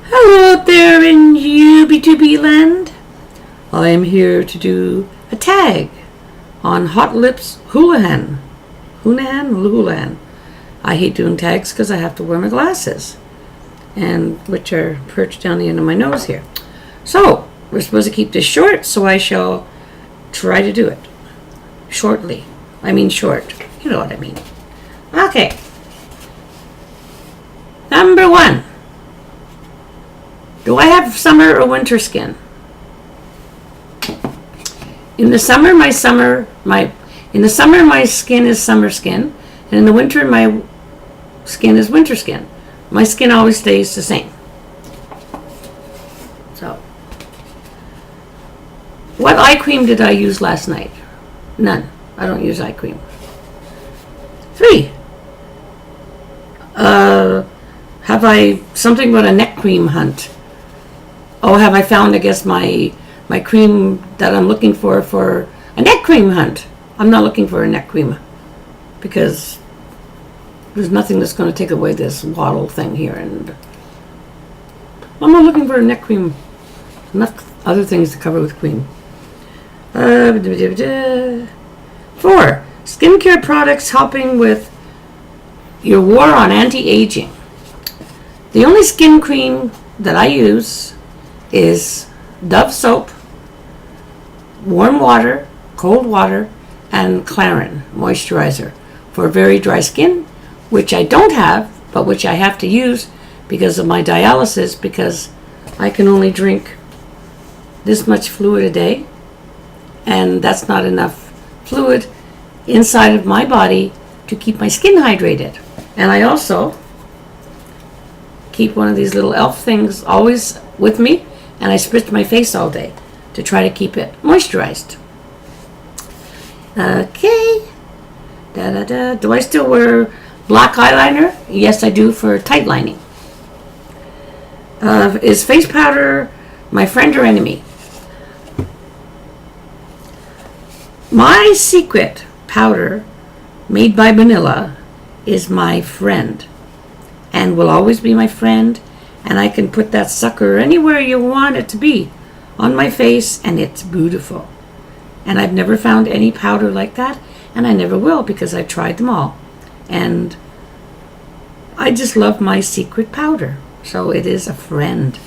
Hello out there in UB2B land. I am here to do a tag on Hot Lips HOOLAHAN. HOOLAHAN. I hate doing tags because I have to wear my glasses, and which are perched down the end of my nose here. So we're supposed to keep this short, so I shall try to do it shortly. I mean short. You know what I mean. Okay. Number 1. Do I have summer or winter skin? In the summer, my skin is summer skin, and in the winter, my skin is winter skin. My skin always stays the same. So, what eye cream did I use last night? None. I don't use eye cream. 3. Have I something about a neck cream hunt? Oh, have I found, I guess, my cream that I'm looking for a neck cream hunt? I'm not looking for a neck cream because there's nothing that's going to take away this waddle thing here, and I'm not looking for a neck cream. Enough other things to cover with cream. 4. Skincare products helping with your war on anti-aging. The only skin cream that I use is Dove soap, warm water, cold water, and Clarin moisturizer for very dry skin, which I don't have, but which I have to use because of my dialysis, because I can only drink this much fluid a day, and that's not enough fluid inside of my body to keep my skin hydrated. And I also keep one of these little elf things always with me, and I spritz my face all day to try to keep it moisturized. Okay. Do I still wear black eyeliner? Yes, I do, for tight lining. Is face powder my friend or enemy? My secret powder made by vanilla is my friend and will always be my friend, and I can put that sucker anywhere you want it to be on my face, and it's beautiful. And I've never found any powder like that, and I never will, because I've tried them all, and I just love my secret powder. So it is a friend.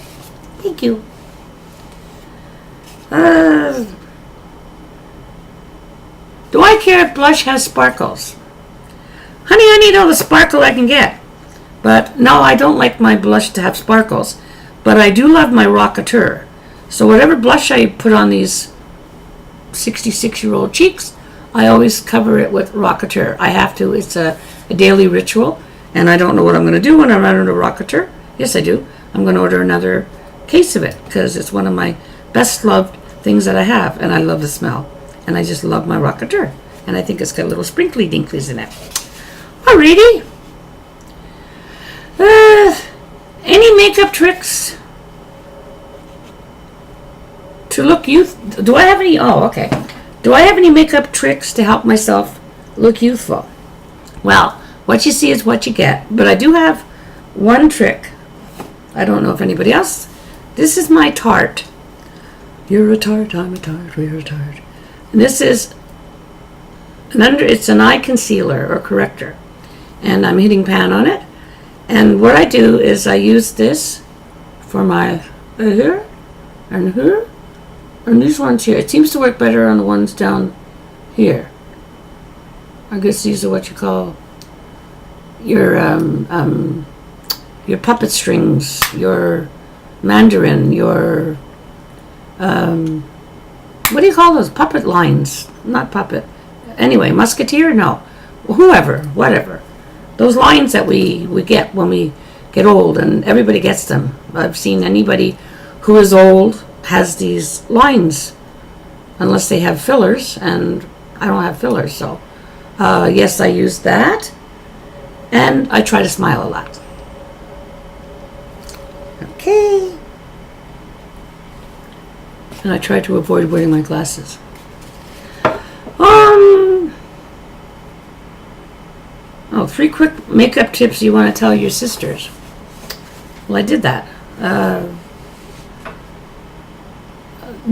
Thank you. Do I care if blush has sparkles? Honey, I need all the sparkle I can get. But no, I don't like my blush to have sparkles. But I do love my Rkstrmom. So whatever blush I put on these 66-year-old cheeks, I always cover it with Rkstrmom. I have to. It's a daily ritual. And I don't know what I'm going to do when I'm out of Rkstrmom. Yes, I do. I'm going to order another case of it because it's one of my best loved things that I have. And I love the smell. And I just love my Rkstrmom. And I think it's got little sprinkly dinklies in it. Alrighty. Any makeup tricks to look youth? Do I have any? Oh, okay. Do I have any makeup tricks to help myself look youthful? Well, what you see is what you get. But I do have one trick. I don't know if anybody else. This is my Tarte. You're a tart, I'm a tart, we're a tart. And this is it's an eye concealer or corrector. And I'm hitting pan on it. And what I do is I use this for my here and here and these ones here. It seems to work better on the ones down here. I guess these are what you call your puppet strings, your mandarin, your what do you call those? Puppet lines. Not puppet. Anyway, musketeer? No. Whoever, whatever. Those lines that we get when we get old, and everybody gets them. I've seen anybody who is old has these lines, unless they have fillers, and I don't have fillers, so yes, I use that, and I try to smile a lot. Okay. And I try to avoid wearing my glasses. Oh, 3 quick makeup tips you want to tell your sisters. Well, I did that.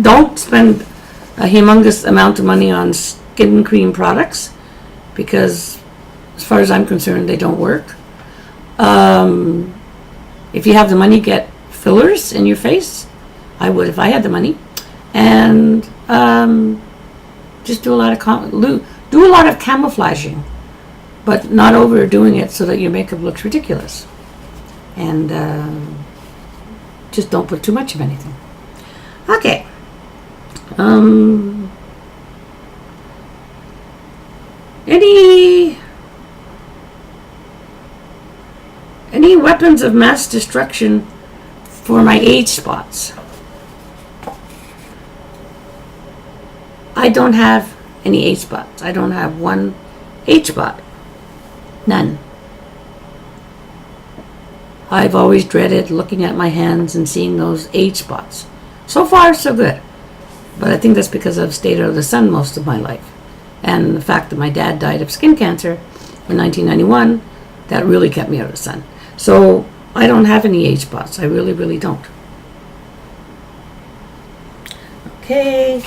Don't spend a humongous amount of money on skin cream products because, as far as I'm concerned, they don't work. If you have the money, get fillers in your face. I would if I had the money, and just do a lot of camouflaging, but not overdoing it so that your makeup looks ridiculous. And just don't put too much of anything. Okay. Any weapons of mass destruction for my age spots? I don't have any age spots. I don't have one age spot. None. I've always dreaded looking at my hands and seeing those age spots. So far, so good. But I think that's because I've stayed out of the sun most of my life. And the fact that my dad died of skin cancer in 1991, that really kept me out of the sun. So I don't have any age spots. I really, really don't. Okay.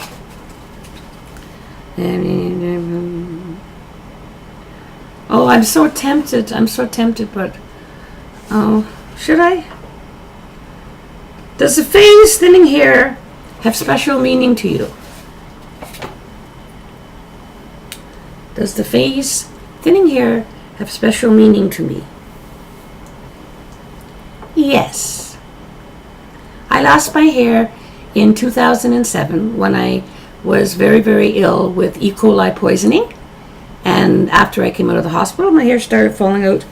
Oh, I'm so tempted. But should I? Does the phase thinning hair have special meaning to you? Does the phase thinning hair have special meaning to me? Yes. I lost my hair in 2007 when I was very, very ill with E. coli poisoning. And after I came out of the hospital, my hair started falling out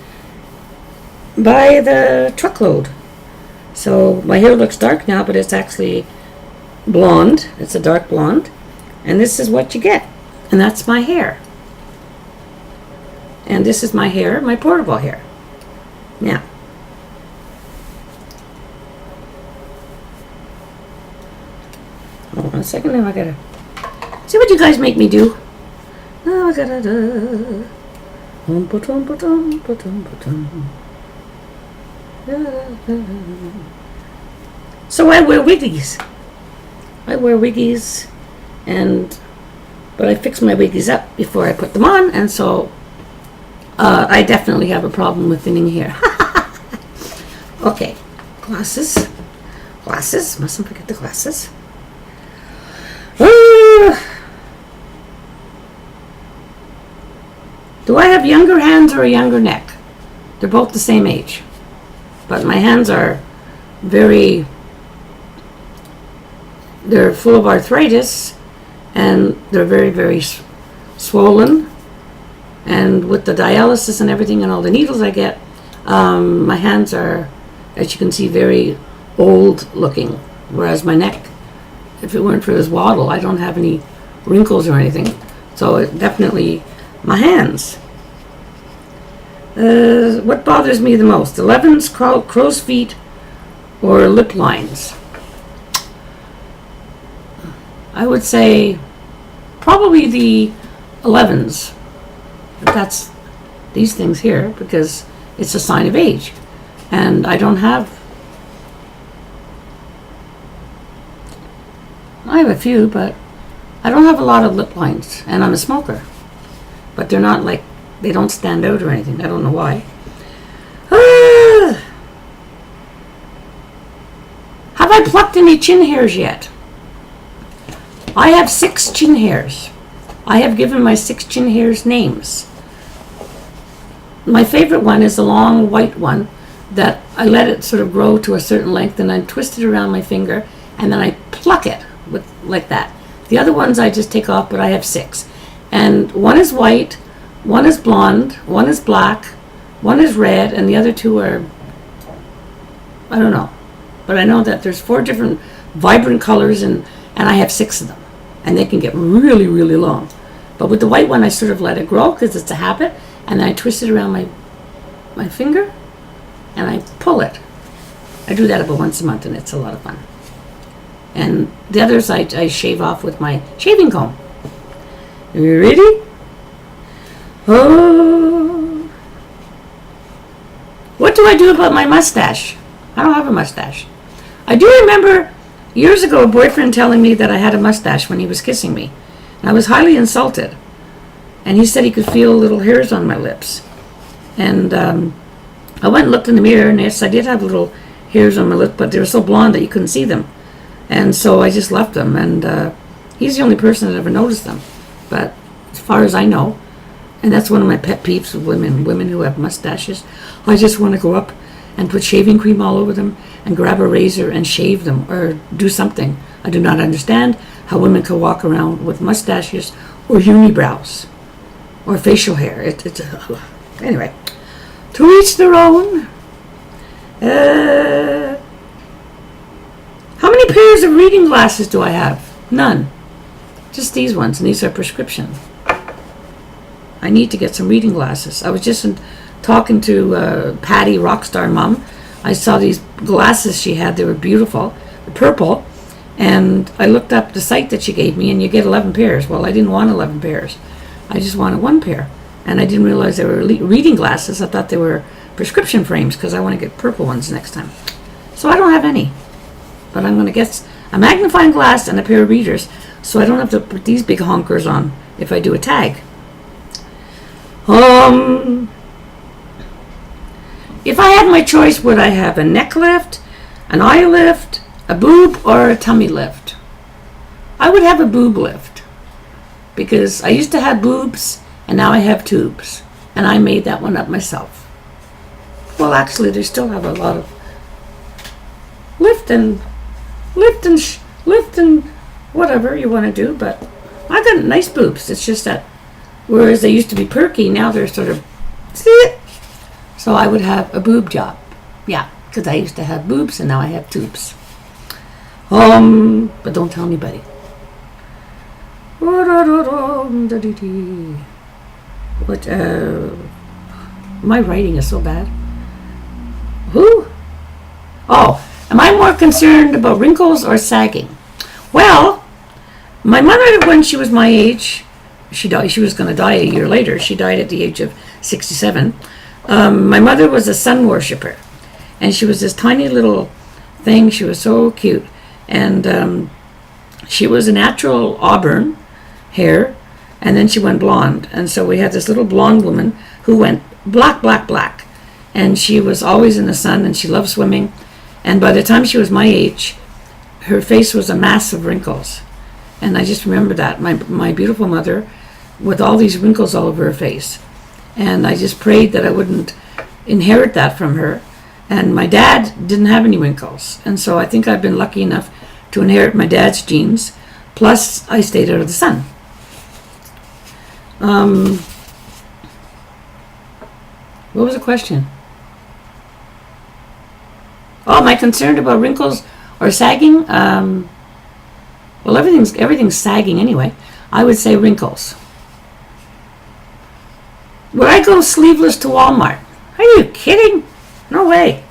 by the truckload. So my hair looks dark now, but it's actually blonde. It's a dark blonde. And this is what you get. And that's my hair. And this is my hair, my portable hair. Now, hold on a second. Now I gotta see what you guys make me do. Now I gotta So I wear wiggies. But I fix my wiggies up before I put them on, and so I definitely have a problem with thinning hair. Okay, glasses. Mustn't forget the glasses. Do I have younger hands or a younger neck? They're both the same age. But my hands are they're full of arthritis, and they're very, very swollen. And with the dialysis and everything and all the needles I get, my hands are, as you can see, very old looking. Whereas my neck, if it weren't for this waddle, I don't have any wrinkles or anything. So it definitely, my hands. What bothers me the most? 11s, crow's feet, or lip lines? I would say probably the 11s. That's these things here, because it's a sign of age. And I have a few, but I don't have a lot of lip lines, and I'm a smoker. But they're not like, they don't stand out or anything. I don't know why. Have I plucked any chin hairs yet? I have 6 chin hairs. I have given my 6 chin hairs names. My favorite one is the long white one that I let it sort of grow to a certain length, and I twist it around my finger, and then I pluck it with like that. The other ones I just take off, but I have 6. And one is white, one is blonde, one is black, one is red, and the other 2 are, I don't know. But I know that there's 4 different vibrant colors, and I have 6 of them. And they can get really, really long. But with the white one, I sort of let it grow because it's a habit, and then I twist it around my finger, and I pull it. I do that about once a month, and it's a lot of fun. And the others I shave off with my shaving comb. Are you ready? What do I do about my mustache? I don't have a mustache. I do remember years ago a boyfriend telling me that I had a mustache when he was kissing me. And I was highly insulted. And he said he could feel little hairs on my lips. And I went and looked in the mirror, and yes, I did have little hairs on my lips, but they were so blonde that you couldn't see them. And so I just left them, and he's the only person that ever noticed them. But as far as I know, and that's one of my pet peeves with women who have mustaches. I just want to go up and put shaving cream all over them and grab a razor and shave them or do something. I do not understand how women can walk around with mustaches or unibrows or facial hair. Anyway, to each their own. How many pairs of reading glasses do I have? None. Just these ones, and these are prescription. I need to get some reading glasses. I was just talking to Patti, Rkstrmom. I saw these glasses she had. They were beautiful, purple. And I looked up the site that she gave me, and you get 11 pairs. Well, I didn't want 11 pairs. I just wanted one pair. And I didn't realize they were reading glasses. I thought they were prescription frames because I want to get purple ones next time. So I don't have any. But I'm going to get a magnifying glass and a pair of readers so I don't have to put these big honkers on if I do a tag. If I had my choice, would I have a neck lift, an eye lift, a boob, or a tummy lift? I would have a boob lift because I used to have boobs and now I have tubes, and I made that one up myself. Well, actually, they still have a lot of lift and whatever you want to do, but I got nice boobs. It's just that whereas they used to be perky, now they're sort of so I would have a boob job. Yeah, because I used to have boobs and now I have tubes. But don't tell anybody. What my writing is so bad. Who? Oh, am I more concerned about wrinkles or sagging? Well, my mother, when she was my age, she died. She was going to die a year later. She died at the age of 67. My mother was a sun worshiper, and she was this tiny little thing. She was so cute, and she was a natural auburn hair, and then she went blonde. And so we had this little blonde woman who went black, black, black, and she was always in the sun, and she loved swimming. And by the time she was my age, her face was a mass of wrinkles. And I just remember that, my beautiful mother with all these wrinkles all over her face. And I just prayed that I wouldn't inherit that from her. And my dad didn't have any wrinkles. And so I think I've been lucky enough to inherit my dad's genes. Plus, I stayed out of the sun. What was the question? Oh, am I concerned about wrinkles or sagging? Well, everything's sagging anyway. I would say wrinkles. Would I go sleeveless to Walmart? Are you kidding? No way.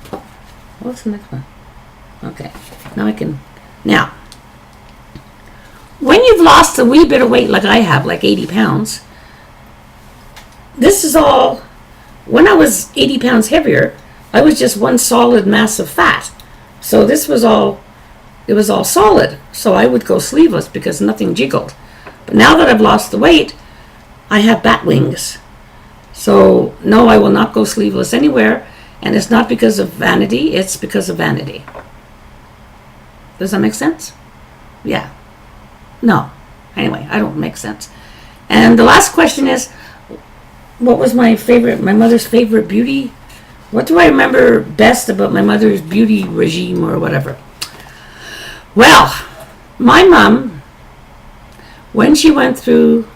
What's the next one? Okay, now I can. Now, when you've lost a wee bit of weight like I have, like 80 pounds, this is all, when I was 80 pounds heavier, I was just one solid mass of fat. So this was all, it was all solid. So I would go sleeveless because nothing jiggled. But now that I've lost the weight, I have bat wings. So no, I will not go sleeveless anywhere. And it's not because of vanity, it's because of vanity. Does that make sense? Yeah. No. Anyway, I don't make sense. And the last question is, what was my mother's favorite beauty? What do I remember best about my mother's beauty regime or whatever? Well, my mom, when she went through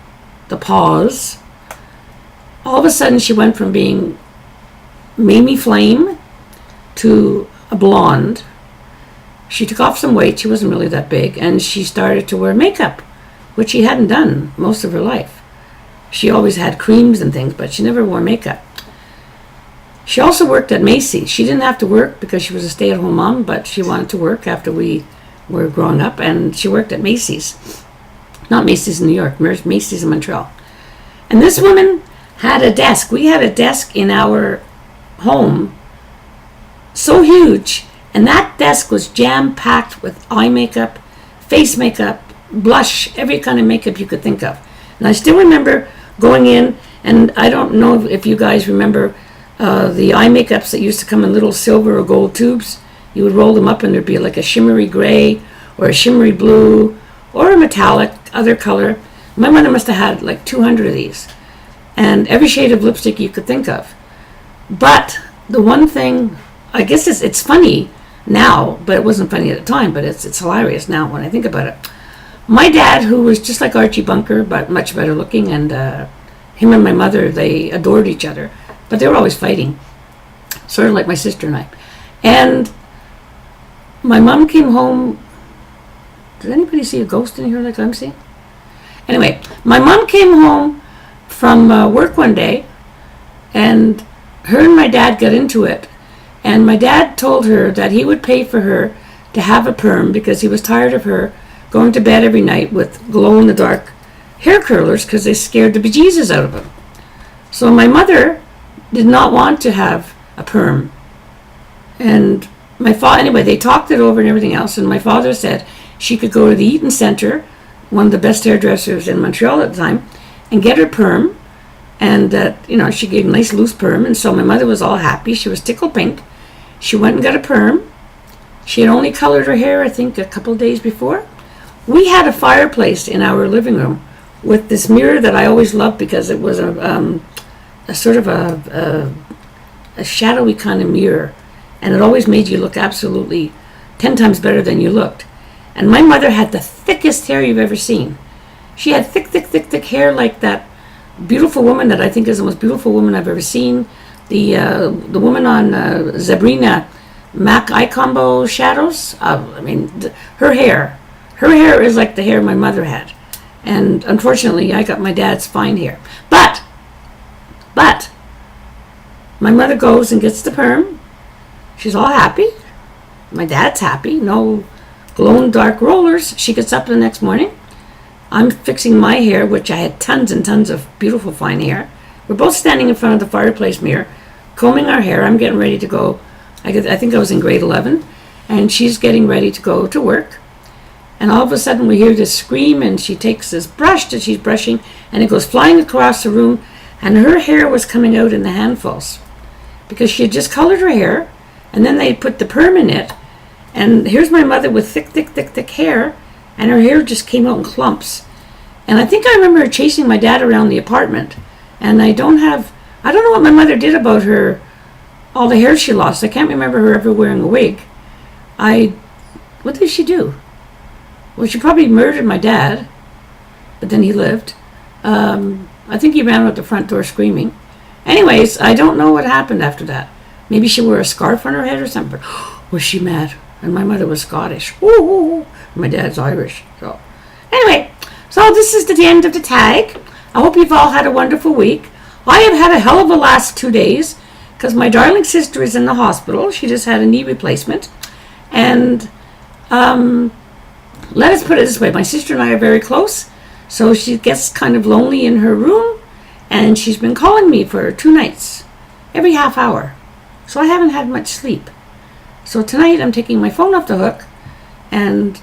the pause, all of a sudden she went from being Mamie Flame to a blonde. She took off some weight. She wasn't really that big. And she started to wear makeup, which she hadn't done most of her life. She always had creams and things, but she never wore makeup. She also worked at Macy's. She didn't have to work because she was a stay-at-home mom, but she wanted to work after we were growing up, and she worked at Macy's. Not Macy's in New York, Macy's in Montreal. And this woman had a desk. We had a desk in our home so huge And that desk was jam-packed with eye makeup, face makeup, blush, every kind of makeup you could think of. And I still remember going in, and I don't know if you guys remember the eye makeups that used to come in little silver or gold tubes. You would roll them up and there'd be like a shimmery gray or a shimmery blue or a metallic other color. My mother must have had like 200 of these, and every shade of lipstick you could think of. But the one thing, I guess it's funny now, but it wasn't funny at the time, but it's hilarious now when I think about it. My dad, who was just like Archie Bunker, but much better looking, and him and my mother, they adored each other, but they were always fighting, sort of like my sister and I. And my mom came home. Did anybody see a ghost in here like I'm seeing? Anyway, my mom came home from work one day, and her and my dad got into it. And my dad told her that he would pay for her to have a perm because he was tired of her going to bed every night with glow-in-the-dark hair curlers because they scared the bejesus out of him. So my mother did not want to have a perm. And my father, anyway, they talked it over and everything else, and my father said she could go to the Eaton Centre, one of the best hairdressers in Montreal at the time, and get her perm, and that, she gave a nice loose perm. And so my mother was all happy. She was tickle pink. She went and got a perm. She had only colored her hair, I think, a couple of days before. We had a fireplace in our living room with this mirror that I always loved because it was a sort of a shadowy kind of mirror, and it always made you look absolutely 10 times better than you looked. And my mother had the thickest hair you've ever seen. She had thick hair like that beautiful woman that I think is the most beautiful woman I've ever seen. The woman on Sabrina MAC Eye Combo Shadows. Her hair is like the hair my mother had. And unfortunately, I got my dad's fine hair. But my mother goes and gets the perm. She's all happy. My dad's happy. No glowing dark rollers. She gets up the next morning. I'm fixing my hair, which I had tons and tons of beautiful fine hair. We're both standing in front of the fireplace mirror, combing our hair. I'm getting ready to go. I think I was in grade 11, and she's getting ready to go to work. And all of a sudden we hear this scream, and she takes this brush that she's brushing, and it goes flying across the room, and her hair was coming out in the handfuls because she had just colored her hair, and then they put the perm in it. And here's my mother with thick hair, and her hair just came out in clumps. And I think I remember her chasing my dad around the apartment. And I don't know what my mother did about all the hair she lost. I can't remember her ever wearing a wig. What did she do? Well, she probably murdered my dad, but then he lived. I think he ran out the front door screaming. Anyways, I don't know what happened after that. Maybe she wore a scarf on her head or something. But was she mad? And my mother was Scottish. Ooh. My dad's Irish. So anyway, this is the end of the tag. I hope you've all had a wonderful week. I have had a hell of a last 2 days because my darling sister is in the hospital. She just had a knee replacement. And let us put it this way. My sister and I are very close. So she gets kind of lonely in her room. And she's been calling me for 2 nights, every half hour. So I haven't had much sleep. So tonight I'm taking my phone off the hook, and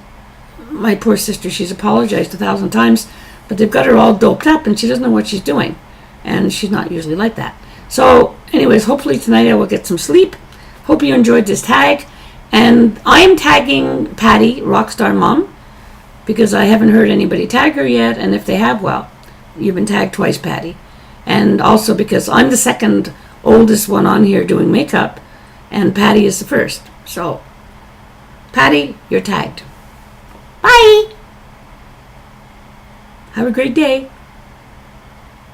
my poor sister, she's apologized 1,000 times, but they've got her all doped up and she doesn't know what she's doing. And she's not usually like that. So anyways, hopefully tonight I will get some sleep. Hope you enjoyed this tag. And I'm tagging Patti, Rkstrmom, because I haven't heard anybody tag her yet. And if they have, well, you've been tagged twice, Patti. And also because I'm the second oldest one on here doing makeup, and Patti is the first. So, Patti, you're tagged. Bye! Have a great day.